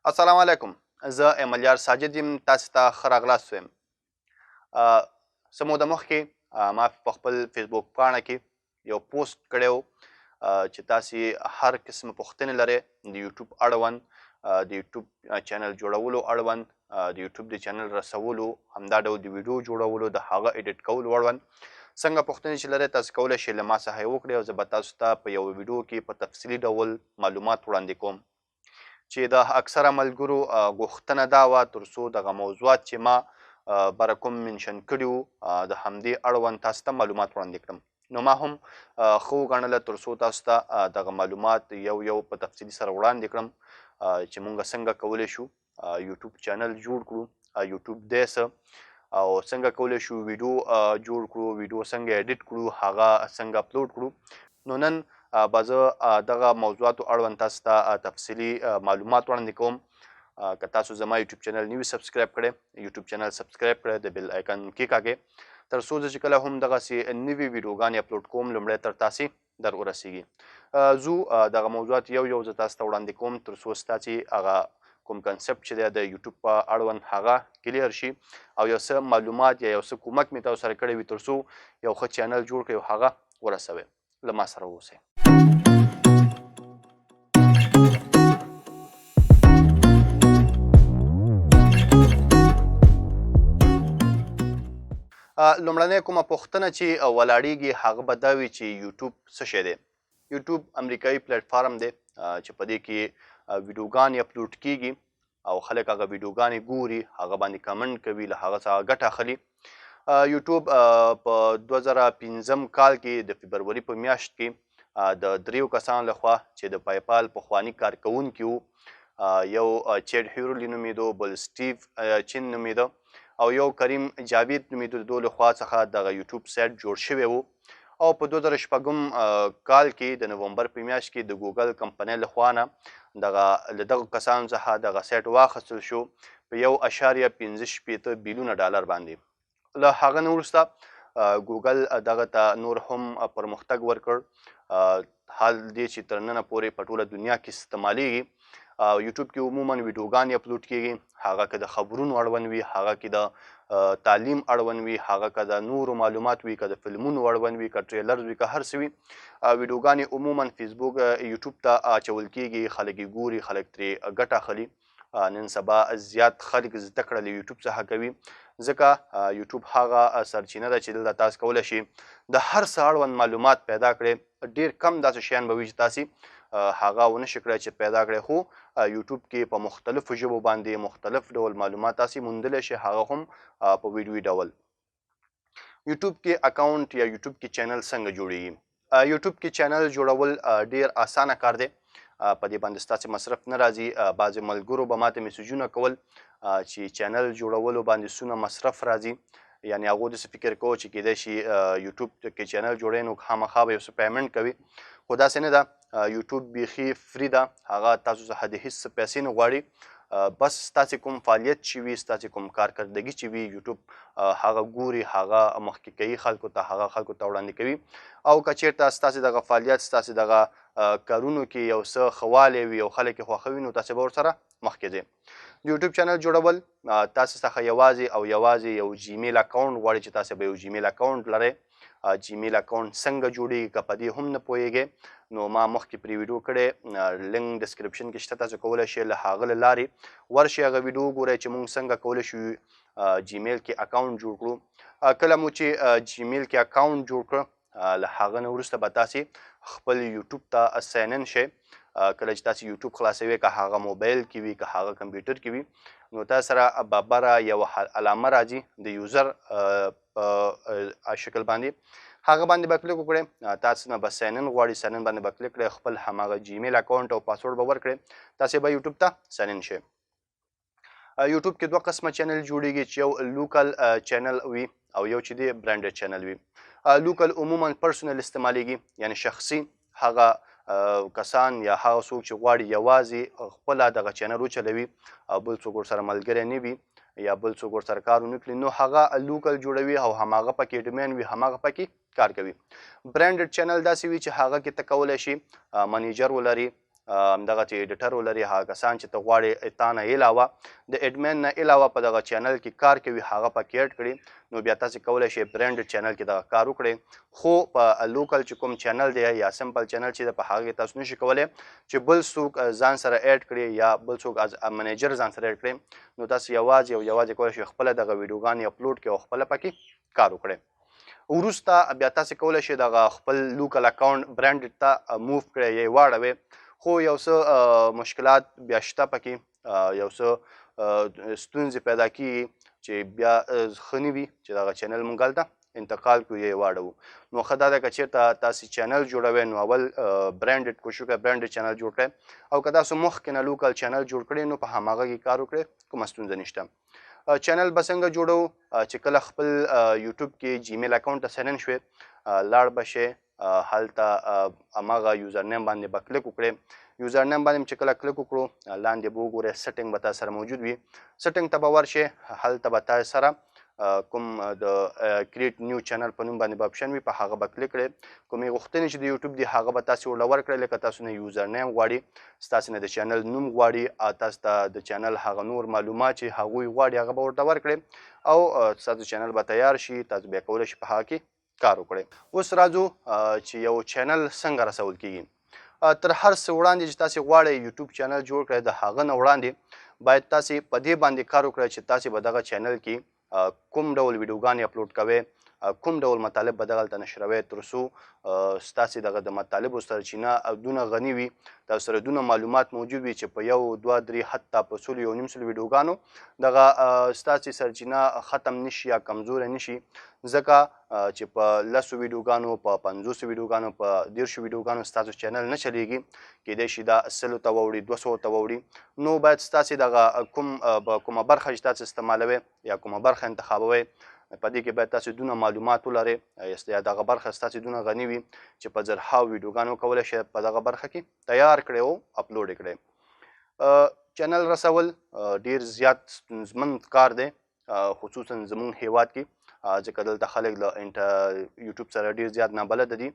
السلام علیکم. زه ایملیار ساجد یم. تاسو ته ښه راغلاست وایم. څه موده مخکې ما په خپل فیسبوک پاڼه کې یو پوسټ کړی و چې تاسې هر قسم پوښتنې لرئ د یوټیوب اړوند، د یوټیوب چینل جوړولو اړوند، د یوټیوب د چینل رسولو، همدا ډول د ویډیو جوړولو، د هغه ایډیټ کولو اړوند څنګه پوښتنې چې لرئ تاسو کولی شئ له ما څخه یې وکړئ او زه به تاسو ته په یوه ویډیو کې په تفصیلي ډول معلومات وړاندې کوم. چې د اکثره ملګرو غوښتنه دا وه تر څو دغه موضوعات چې ما بره کوم منشن کړي وو د همدې اړوند تاسو ته معلومات وړاندې کړم. نو ما هم ښه وګڼله تر څو تاسو ته دغه معلومات یو په تفصیلي سره وړاندې کړم چې موږ څنګه کولی شو یوټیوب چینل جوړ کړو، یوټیوب دی څه او څنګه کولی شو ویډیو جوړ کړو، ویډیو څنګه ایډیټ کړو، هغه څنګه اپلوډ کړو. نو نن به زه دغه موضوعاتو اړوند تاسو ته تفصیلي معلومات وړاندې کوم. که تاسو زما یوټیوب چینل نه وي سبسکرایب کړی، یوټیوب چینل سبسکرایب کړی، د بیل آیکن کېکاږئ تر څو زه چې کله هم دغسې نوي ویډیوګانې اپلوډ کوم لومړی تر تاسې در ورسیږي. زه دغه موضوعات یو زه تاسو ته وړاندې کوم تر څو ستاسې هغه کوم کنسپټ چې دی د یوټیوب په اړوند هغه کلیر شي او یو څه معلومات یا یو څه کومک مې تاسو سره کړی وي تر څو یو ښه چینل جوړ کړئ او هغه ورسوئ. له ما سره واوسئ. لومړنۍ کومه پوښتنه چې ولاړیږي هغه به دا وي چې یوټیوب څه شی دی. یوټیوب امریکایي پلیټفارم دی چې په دې کې ویډیوګانې اپلوډ کیږي او خلک هغه ویډیوګانې ګوري، هغه باندې کمنټ کوي، له هغه څخه ګټه اخلي. یوټیوب په 2015 کال کې د فبروري په میاشت کې د دریو کسانو لخوا چې د پایپال پخواني کارکوونکي وو، یو چیډ هیورلی نومیده، بل سټیو چین نومیده او یو کریم جاوید نومیده، د دوی لخوا څخه دغه یوټیوب سایټ جوړ شوی و او په 2006 کال کې د نومبر په میاشت کې د ګوګل کمپنۍ لخوا نه له دغو کسانو څخه دغه سایټ واخیستل شو په 1.15 بیلیونه ډالر باندې. له هغه نه وروسته ګوګل دغه ته نور هم پرمختګ ورکړ، حال دی چې تر ننه پورې په ټوله دنیا کې استعمالیږي. یوټیوب کې عموما ویډیوګانې اپلوډ کیږي، هغه که د خبرونو اړوند وي، هغه کې د تعلیم اړوند وي، هغه که د نورو معلومات وي، که د فلمونو اړوند وي، که ټریلرز وي، که هر څه وي. ویډیوګانې عموما فیسبوک یوټیوب ته اچول کیږي، خلک یې ګوري، خلک ترې ګټه اخلي. نن سبا زیات خلک زده کړه له یوټیوب څخه کوي ځکه یوټیوب هغه سرچینه ده چې دلته تاسو کولی شئ د هر څه اړوند معلومات پیدا کړئ. ډېر کم داسې شیان به وي چې تاسې هغه ونه شئ کړی چې پیدا کړئ، خو یوټیوب کې په مختلفو ژبو باندې مختلف ډول معلومات تاسې موندلی شئ، هغه هم په ویډیوي ډول. یوټیوب کې اکاونټ یا یوټیوب کې چینل څنګه جوړیږي؟ یوټیوب کې چینل جوړول ډېر اسانه کار دی. په دې باندې ستاسې مصرف نه راځي. بعضې ملګرو به ماته میسیجونه کول چې چینل جوړولو باندې څونه مصرف راځي، یعنې هغوی داسې فکر کوو چې کیدای شي یوټیوب کې چینل جوړوي نو خامخا به یو څه پیمنټ کوي، خو داسې نه ده. یوټیوب بیخي فری ده، هغه تاسو څخه د هېڅ څه پیسې نه غواړي، بس ستاسې کوم فعالیت چې وي، ستاسې کوم کارکردګي چې وي، یوټیوب هغه ګوري، هغه مخکې کوي خلکو ته، هغه خلکو ته وړاندې کوي. او که چېرته ستاسې دغه فعالیت، ستاسې دغه کارونو کې یو څه ښه والی وي او خلک یې خوښوي نو تاسې به ورسره مخکې ځئ. د یوټیوب چینل جوړول تاسې څخه یوازې یو جیمیل اکاونټ غواړي چې تاسې به یو جیمیل اکاونټ لرئ. جیمیل اکاونټ څنګه جوړیږي که په دې هم نه پوهیږئ نو ما مخکې پرې ویډیو کړی، لینک ډسکرپشن کې شته، تاسو کولی شئ له هغه له لارې ورشئ هغه ویډیو وګورئ چې موږ څنګه کولی شو جیمیل کې اکاونټ جوړ کړو. کله مو چې جیمیل کې اکاونټ جوړ کړه له هغه نه وروسته به تاسې خپل یوټیوب ته ساین ان شئ. کله چې تاسې یوټیوب خلاصوئ، که هغه موبایل کې وي، که هغه کمپیوټر کې وي، نو تاسو سره به بره یوه علامه راځي د یوزر په شکل باندې، هغه باندې به کلیک وکړئ. تاسو نه به ساین ان غواړي، ساین ان باندې به کلیک کړئ، خپل هماغه جیمیل اکاونټ او پاسورډ به ورکړئ، تاسې به یوټیوب ته ساین ان شئ. یوټیوب کې دوه قسمه چینل جوړیږي چې یو لوکل چینل وي او یو چې دی برانډډ چینل وي. لوکل عموما پرسونل استعمالیږي، یعنې شخصي هغه کسان یا هغه څوک چې غواړي یوازې خپله دغه چینل وچلوي او بل څوک ورسره ملګری نه وي یا بل څوک ورسره کار ونه کړي نو هغه لوکل جوړوي او هماغه پکې ډومین وي، هماغه پکې کار کوي. برانډډ چینل داسې وي چې هغه کې ته کولی شي منیجر ولري، همدغه چې ایډیټر ولري هغه کسان چې ته غواړې تا نه علاوه د ایډمن نه علاوه په دغه چینل کې کار کوي هغه پکې اډ کړي نو بیا تاسې کولی شئ برانډ چینل کې دغه کار وکړئ خو په لوکل چې کوم چینل دی یا سمپل چینل چې دی په هغه کې تاسو نشئ کولی چې بل څوک ځان سره اډ کړي یا بل څوک از منیجر ځان سره اډ کړي نو تاسو یوازې کولی شئ خپله دغه ویډیوګانې اپلوډ کړئ او خپله پکې کار وکړئ وروسته بیا تاسې کولی شئ دغه خپل لوکل اکاونټ برانډ ته موف کړئ یا یې واړوئ خو یو څه مشکلات بیا شته پکې یو څه ستونزې پیدا کیږي چې بیا ښه نه وي چې دغه چینل مونږ هلته انتقال کړو یا یې واړوو نو ښه دا ده که چېرته تاسې چینل جوړوئ نو اول برانډډ کوشش وکړئ برانډډ چینل جوړ کړئ او که تاسو مخکې نه لوکل چینل جوړ کړئ نو په هماغه کې کار وکړئ کومه ستونزه نشته چینل به څنګه جوړو چې کله خپل یوټیوب کې جیمیل اکاونټ ته ساین ان شوې لاړ به شئ هلته هماغه یوزر نیم باندې به کلیک وکړئ یوزر نیم باندې چې کله کلیک وکړو لاندې به وګورئ سیټنګ به تاسو سره موجود وي سیټنګ ته به ورشئ هلته به تاسو سره کوم د کریټ نیو چینل په نوم باندې به اپشن وي په هغه به کلیک کړئ کومې غوښتنې چې د یوټیوب دي هغه به تاسو ورله ورکړئ لکه تاسو نه یوزر نیم غواړي ستاسې نه د چینل نوم غواړي تاسو ته د چینل هغه نور معلومات چې هغوی غواړي هغه به ورته ورکړئ او ستاسو چینل به تیار شي تاسو بیا کولی شئ په هغه کې کار وکړئ اوس راځو چې یو چینل څنګه رسول کیږي تر هر څه وړاندې چې تاسې غواړئ یوټیوب چینل جوړ کړئ د هغه نه وړاندې باید تاسې په دې باندې کار وکړئ چې تاسې به دغه چینل کې کوم ډول ویډیوګانې اپلوډ کوئ کوم ډول مطالب به دغلته نشروئ تر څو ستاسې دغه د مطالبو سرچینه دونه غني وي تاسو سره دونه معلومات موجود وي چې په یو دوه درې حتی په سلو یو نیم سلو ویډیوګانو دغه ستاسې سرچینه ختم نشي یا کمزوری نشي ځکه چې په لسو ویډیوګانو په 50 ویډیوګانو په 10 ویډیوګانو ستاسو چینل نه چلیږي کیدای شي دا 100 ته واوړي 200 ته واوړي نو باید ستاسې دغه کومه برخه چې تاسو استعمالوئ یا کومه برخه انتخابوئ په دې کې باید تاسو دونه معلومات ولرئ یا دغه برخه ستاسې دونه غني وي چې په زرهاو ویډیوګانو کولی شئ په دغه برخه کې تیار کړئ او اپلوډ یې کړئ چینل رسول ډیر زیات ستونزمن کار دی خصوصا زموږ هیواد کې ځکه دلته خلک له یوټیوب سره ډیر زیات نابلده دي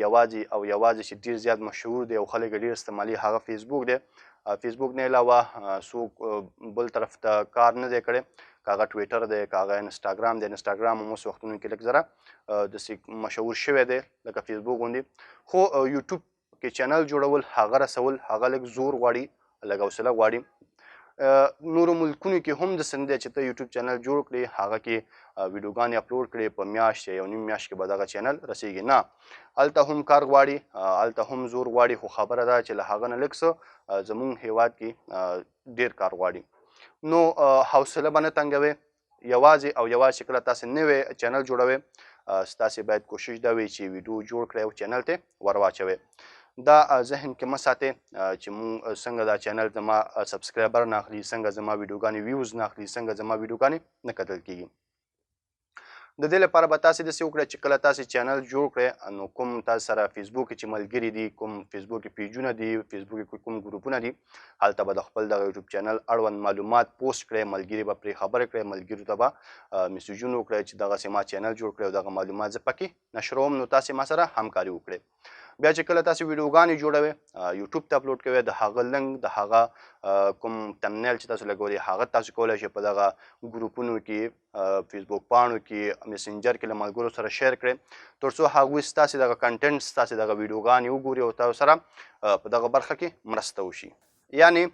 یوازې چې ډیر زیات مشهور دی او خلک ډیر استعمالي هغه فیسبوک دی فیسبوک نه علاوه څوک بل طرف ته کار نه دی کړی که هغه ټویټر دی که هغه انسټاګرام دی انسټاګرام هم اوس وختونو کې لږ ذره داسې مشهور شوی دی لکه فیسبوک غوندې خو یوټیوب کې چینل جوړول هغه رسول هغه لږ زور غواړي لږ حوصله غواړي نورو ملکونو کې هم داسې نه دی چې ته یوټیوب چینل جوړ کړې هغه کې ویډیوګانې اپلوډ کړې په میاشت یا یو نیم میاشت کې به دغه چینل رسیږي نه هلته هم کار غواړي هلته هم زور غواړي خو خبره ده چې له هغه نه لږ څه زموږ هیواد کې ډیر کار غواړي نو حوصله به نه تنګوئ یوازې چې کله تاسې نوی چینل جوړوئ ستاسې باید کوشش دا وي چې ویډیو جوړ کړئ او چینل ته ور واچوئ دا ذهن کې مه ساتئ چې مونږ څنګه دا چینل زما سبسکرایبر نه اخلي څنګه زما ویډیوګانې ویوز نه اخلي څنګه زما ویډیوګانې نه کتل کیږي د دې لپاره به تاسې داسې وکړئ چې کله تاسې چینل جوړ کړئ نو کوم تاسو سره فیسبوک چې ملګري دي کوم فیسبوک کې پیجونه دي فیسبوک کې کوم ګروپونه دي هلته به د خپل دغه یوټیوب چینل اړوند معلومات پوسټ کړئ ملګري به پرې خبرې کړئ ملګرو ته به میسیجونه وکړئ چې دغسې ما چینل جوړ کړی او دغه معلومات زه پکې نشروم نو تاسې ما سره همکاري وکړئ بیا چې کله تاسې ویډیوګانې جوړوئ یوټیوب ته اپلوډ کوئ د هغه لنک د هغه کوم تمنیل چې تاسو لګولي هغه تاسو کولی شئ په دغه ګروپونو کې فیسبوک پاڼو کې میسنجر کې له ملګرو سره شیر کړئ تر څو هغوی ستاسې دغه کنټنټ ستاسې دغه ویډیوګانې وګوري او تاسو سره په دغه برخه کې مرسته وشي یعنی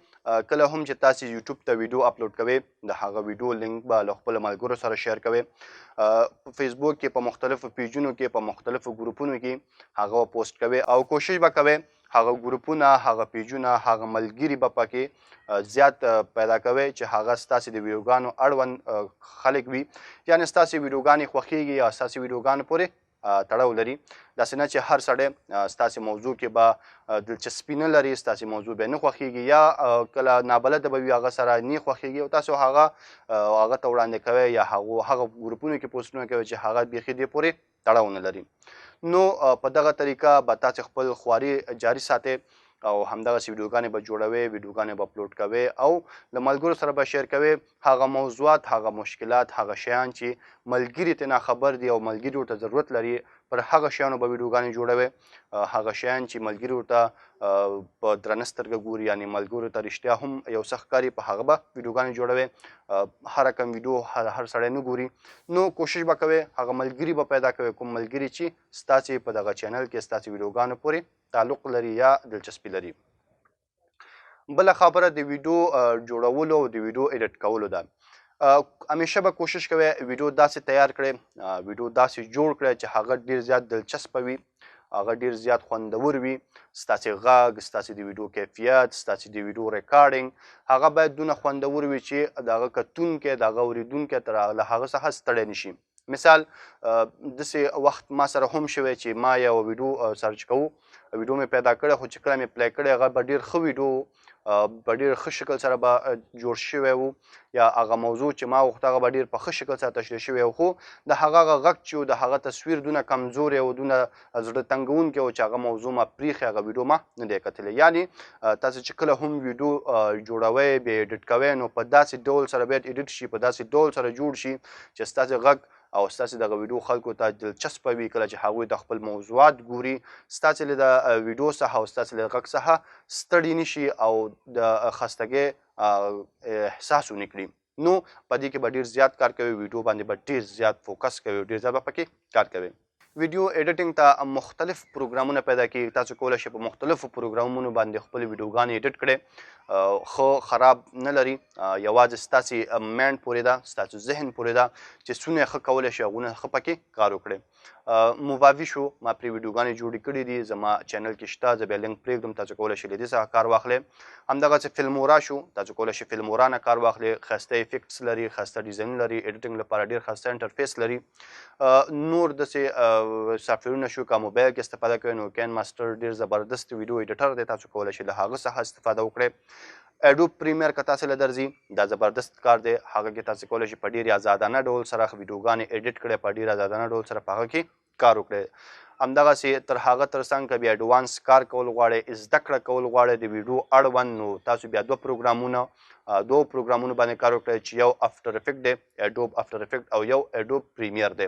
کله هم چې تاسې یوټیوب ته ویډیو اپلوډ کوئ د هغه ویډیو لینک به له خپلو ملګرو سره شیر کوئ په فیسبوک کې په مختلفو پیجونو کې په مختلفو ګروپونو کې هغه پوسټ کوئ او کوشش به کوئ هغه ګروپونه هغه پیجونه هغه ملګري به پکې زیات پیدا کوئ چې هغه ستاسې د ویډیوګانو اړوند خلک وي یعنې ستاسې ویډیوګانې خوښیږي یا ستاسې ویډیوګانو پورې تړاو لري داسې نه چې هر سړی ستاسې موضوع کې به دلچسپي نه لري ستاسې موضوع به نه خوښیږي یا کله نابلده به وي هغه سره نه خوښیږي او تاسو هغه ته وړاندې کوئ یا هغه ګروپونو کې پوسټونه کوئ چې هغه بیخي دې پورې تړاو نه لري نو په دغه طریقه به تاسې خپل خواري جاري ساتئ او همدغسې ویډیوګانې به جوړوئ ویډیوګانې به اپلوډ کوئ او له ملګرو سره به شیر کوئ هغه موضوعات هغه مشکلات هغه شیان چې ملګري ترې ناخبر دي او ملګري ورته ضرورت لري پر هغه شیانو به ویډیوګانې جوړوئ هغه شیان چې ملګرو ته په درنه سترګه ګوري یعنې ملګرو ته رښتیا هم یو څه ښکاري په هغه به ویډیوګانې جوړوئ هر رقم ویډیو هر سړی نه ګوري نو کوشش به کوئ هغه ملګري به پیدا کوئ کوم ملګري چې ستاسې په دغه چینل کې ستاسې ویډیوګانو پورې تعلق لري یا دلچسپي لري بله خبره د ویډیو جوړولو او د ویډیو ایډیټ کولو ده همیشه به کوشش کوئ ویډیو داسې تیار کړئ ویډیو داسې جوړ کړئ چې هغه ډېر زیات دلچسپه وي هغه ډېر زیات خوندور وي ستاسې غږ ستاسې د ویډیو کیفیت ستاسې د ویډیو ریکارډینګ هغه باید دونه خوندور وي چې د هغه کتونکی د هغه اورېدونکی تر له هغه څخه ستړی نه شي مثال داسې وخت ما سره هم شوی چې ما یو ویډیو سرچ کوو ویډیو مې پیدا کړی خو چې کله مې پلی کړی هغه به ډېر ښه ویډیو په ډېر ښه شکل سره به جوړ شوی و یا هغه موضوع چې ما غوښته هغه به ډېر په ښه شکل سره تشریح شوی و خو د هغه غږ چې و د هغه تصویر دونه کمزوری و دونه زړه تنګونکی و چې هغه موضوع ما پرېښې هغه ویډیو ما نه دی کتلی یعنې تاسې چې کله هم ویډیو جوړوئ بیا ایډیټ کوئ نو په داسې ډول سره باید ایډیټ شي په داسې ډول سره جوړ شي چې ستاسې غږ او ستاسې دغه ویډیو خلکو ته دلچسپه وي کله چې هغوی د خپل موضوعات ګوري ستاسې له د ویډیو څخه او ستاسې له غږ څخه ستړي نه شي او د خستګۍ احساس ونه کړي نو په دې کې به ډېر زیات کار کوي ویډیو باندې به ډېر زیات فوکس کوي ډېر زیات به پکې کار کوي ویډیو ایډیټنګ ته مختلف پروګرامونه پیدا کیږي تاسو کولی شئ په مختلفو پروګرامونو باندې خپلې ویډیوګانې ایډیټ کړئ ښه خراب نه لري یوازې ستاسې مینډ پورې ده ستاسو ذهن پورې ده چې څونه یې ښه کولی شئ هغونه ښه پکې کار وکړئ موواوي شو ما پرې ویډیوګانې جوړې کړي دي زما چینل کې شته زه بیا لینک پرېږدم تاسو کولی شئ له دې څخه کار واخلئ همدغسې فلمورا شو تاسو کولی شئ فلمورا نه کار واخلئ ښایسته افیکټس لري ښایسته ډیزاین لري ایډیټنګ لپاره ډېر ښایسته انټرفیس لري نور داسې سافټویرونه شو که موبایل کې استفاده کوئ نو کین ماسټر ډېر زبردست ویډیو ایډیټر دی تاسو کولی شئ له هغه څخه استفاده وکړئ اډوب پریمیر که تاسې له درځي دا زبردست کار دی هغه کې تاسې کولی شئ په ډېر ازادانه ډول سره ویډیوګانې ایډیټ کړئ په ډېر ازادانه ډول سره په هغه کې کار وکړئ همدغسې تر هغه تر څنګ که بیا اډوانس کار کول غواړئ زده کړه کول غواړئ د ویډیو اړوند نو تاسو بیا دوه پروګرامونو باندې کار وکړئ چې یو افټر افیکټ دی اډوب افټر افیکټ او یو اډوب پریمیر دی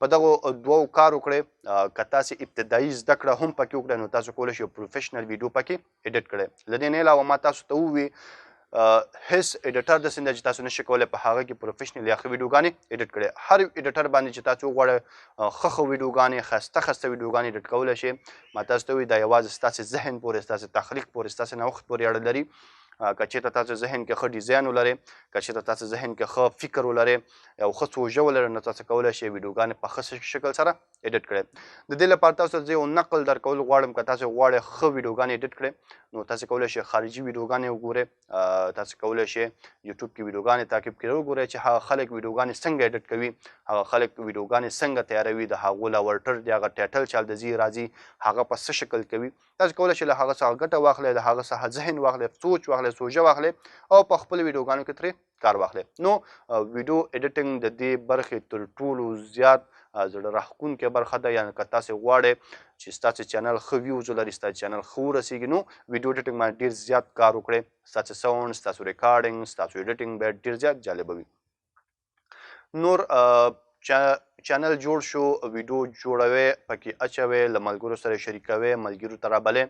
په دغو دوو کار وکړئ که تاسې ابتدایي زده کړه هم پکې وکړئ نو تاسو کولی شئ پروفیشنل ویډیو پکې ایډیټ کړئ له دې نه علاوه ما تاسو ته ووي هیڅ ایډیټر داسې نه چې تاسو نشئ کولی په هغه کې پروفیشنل یا ښه ویډیوګانې ایډیټ کړئ هر ایډیټر باندې چې تاسو وغواړئ ښه ویډیوګانې ښایسته ویډیوګانې ایډیټ کولی شئ ما تاسو ته ووي دا یوازې ستاسې ذهن پورې ستاسې تخلیق پورې ستاسې نوښت پورې اړه لري که چېرته تاسو ذهن کې ښه ډیزاین ولرئ که چېرته تاسو ذهن کې ښه فکر ولرئ یو ښه سوژه ولرئ نو تاسو کولی شئ ویډیوګانې په ښه شکل سره ایډیټ کړئ د دې لپاره تاسو ته زه یو نقل درکول غواړم که تاسو غواړئ ښه ویډیوګانې ایډیټ کړئ نو تاسو کولی شئ خارجي ویډیوګانې وګورئ تاسو کولی شئ یوټیوب کې ویډیوګانې تعقیب کړئ وګورئ چې هغه خلک ویډیوګانې څنګه ایډیټ کوي هغه خلک ویډیوګانې څنګه تیاروي د هغو له ورټر دی هغه ټایټل چې هلته ځي راځي هغه په څه شکل کوي تاسو کولی شئ له هغه څخه ګټه واخلئ د هغه څخه ذهن واخلئ سوچ واخلئ سوژه واخلئ او په خپلو ویډیوګانو کې ترې کار واخلئ نو ویډیو ایډیټنګ د دې برخې تر ټولو زیات زړه راښکونکې برخه ده یعنې که تاسې غواړئ چې ستاسې چینل ښه ویوز ولري ستاسې چینل ښه ورسیږي نو ویډیو ایډیټنګ باندې ډېر زیات کار وکړئ ستاسې ساوند ستاسو ریکارډینګ ستاسو ایډیټنګ باید ډېر زیات جالبه وي نور چینل جوړ شو ویډیو جوړوئ پکې اچوئ له ملګرو سره شریکوئ ملګرو ته رابلئ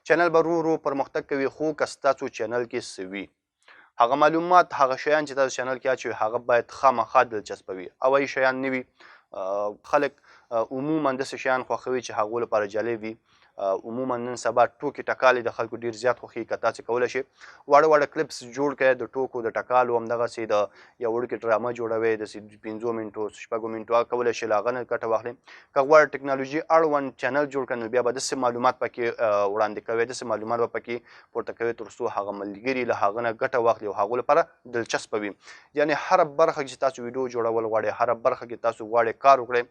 چینل به ورو ورو پرمختګ کوي خو که ستاسو چینل کې څه وي هغه معلومات هغه شیان چې تاسو چینل کې اچوئ هغه باید خامخا دلچسپه وي هوایي شیان نه وي خلک عموما داسې شیان خوښوي چې هغو لپاره جالب وي عموما نن سبا ټوکې ټکالې د خلکو ډېر زیات خوښوي که تاسې کولی شئ واړه واړه کلپس جوړ کړئ د ټوکو د ټکالو همدغسې د یو وړوکې ډرامه جوړوئ داسې 5 منټو 6 منټو هغه کولی شئ له هغه نه ګټه واخلئ که غواړئ ټکنالوژي اړوند چینل جوړ کړئ نو بیا به داسې معلومات پکې وړاندې کوئ داسې معلومات به پکې پورته کوئ تر څو هغه ملګري له هغه نه ګټه واخلي او هغو لپاره دلچسپه وي یعنې هره برخه کې چې تاسو ویډیو جوړول غواړئ هره برخه کې تاسو غواړئ کار وکړئ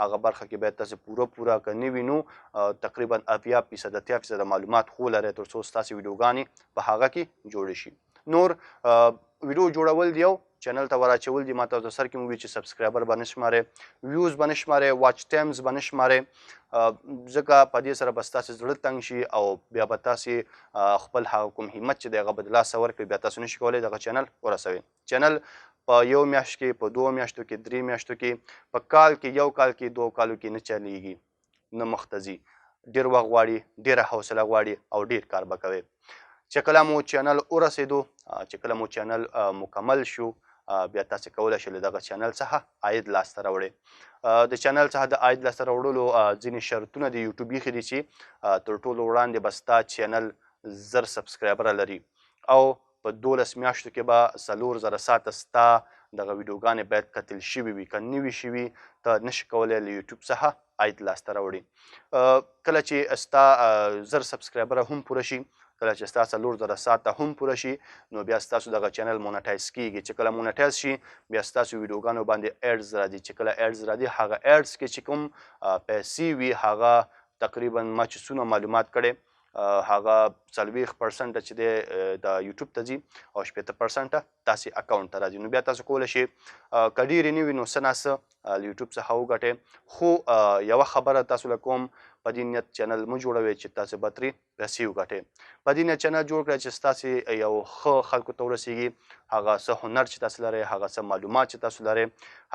هغه برخه کې باید تاسو پوره که نه وي نو تقریبا 80% معلومات خو لرئ تر څو ستاسې ویډیوګانې په هغه کې جوړې شي نور ویډیو جوړول دی یو چینل ته ور اچول دي ما تاسو سر کې مو وي چې سبسکرایبر به نه شمارئ ویوز به نه شمارئ واچ ټایمز به نه شمارئ ځکه په دې سره به ستاسې زړه تنګ شي او بیا به تاسې خپل هغه کوم همت چې دی هغه به د لاسه ورکړئ بیا تاسو نشئ کولی دغه چینل ورسوئ چینل په یو میاشت کې، په 2 میاشتو کې، 3 میاشتو کې، په کال کې، 1 کال کې، 2 کالو کې نه چلیږي، نه مخ ته ځي. ډېر وخت غواړي، ډېره حوصله غواړي او ډېر کار به کوئ. چې کله مو چینل ورسېدو، چې کله مو چینل مکمل شو، بیا تاسې کولی شئ له دغه چینل څخه عاید لاسته راوړئ. د چینل څخه د عاید لاسته راوړلو ځینې شرطونه د یوټیوب ایښي دي چې تر ټولو وړاندې به ستا چینل 1000 سبسکرایبره لري او په 12 میاشتو کې به 4000 ساعته ستا دغه ویډیوګانې باید کتل شوي وي. که نه وي شوي ته نشي کولی له یوټیوب څخه عاید لاسته راوړي. کله چې ستا 1000 سبسکرایبره هم پوره شي، کله چې ستا 4000 ساعته هم پوره شي، نو بیا ستاسو دغه چینل مونټایز کیږي. چې کله مونټایز شي بیا ستاسو ویډیوګانو باندې ایډز راځي. چې کله ایډز راځي، هغه ایډز کې چې کوم پیسې وي، هغه تقریبا ما چې څونه معلومات کړی، هغه 40% چې دی د یوټیوب ته ځي او 80% تاسې اکاونټ ته راځي. نو بیا تاسو کولی شئ که ډېرې نه وي نو څه ناڅه له یوټیوب څخه وګټئ. خو یوه خبره تاسو له کوم، په دې نیت چینل مه جوړوئ چې تاسې به ترې پیسې وګټئ. په دې نیت چینل جوړ کړئ چې ستاسې یو ښه خلکو ته ورسېږي. هغه څه هنر چې تاسو لرئ، هغه څه معلومات چې تاسو لرئ،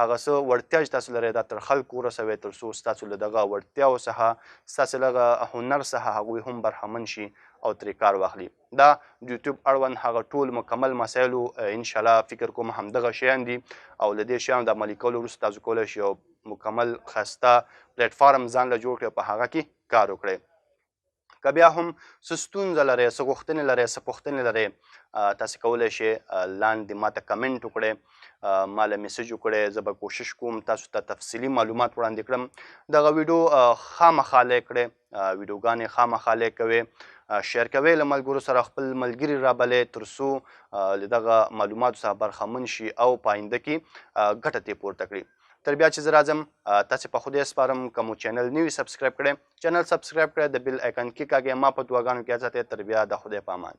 هغه څه وړتیا چې تاسو لرئ، دا تر خلکو ورسوئ تر څو ستاسو له دغه وړتیاو څخه، ستاسې له هغه هنر څخه هغوی هم برخمن شي او ترې کار واخلي. دا د یوټیوب اړوند هغه ټول مکمل مسایلو انشاءالله فکر کوم همدغه شیان دي او له دې شیانو د عملي کولو وروسته تاسو کولی شئ یو مکمل ښایسته پلیټفارم ځان له جوړ کړئ او په هغه کې کار وکړئ. که بیا هم څه ستونزه لرئ، څه غوښتنې لرئ، څه پوښتنې لرئ، تاسې کولی شئ لاندې ما ته کمنټ وکړئ، ما له میسج وکړئ. زه به کوشش کوم تاسو ته تفصیلي معلومات وړاندې کړم. دغه ویډیو خامخا لایک کړئ، ویډیوګانې خامخا لایک کوئ، شیر کوئ له ملګرو سره، خپل ملګري رابلئ تر څو له دغه معلوماتو څخه برخمن شي او په آینده کې ګټه ترې پورته کړي. تر بیا چې زه راځم تاسې په خدای سپارم. که مو چینل نه وي سبسکرایب کړی، چینل سبسکرایب کړئ، د بیل آیکن کې کاږئ. ما په دعاګانو کې یاد ساتئ. تر بیا د خدای په امان.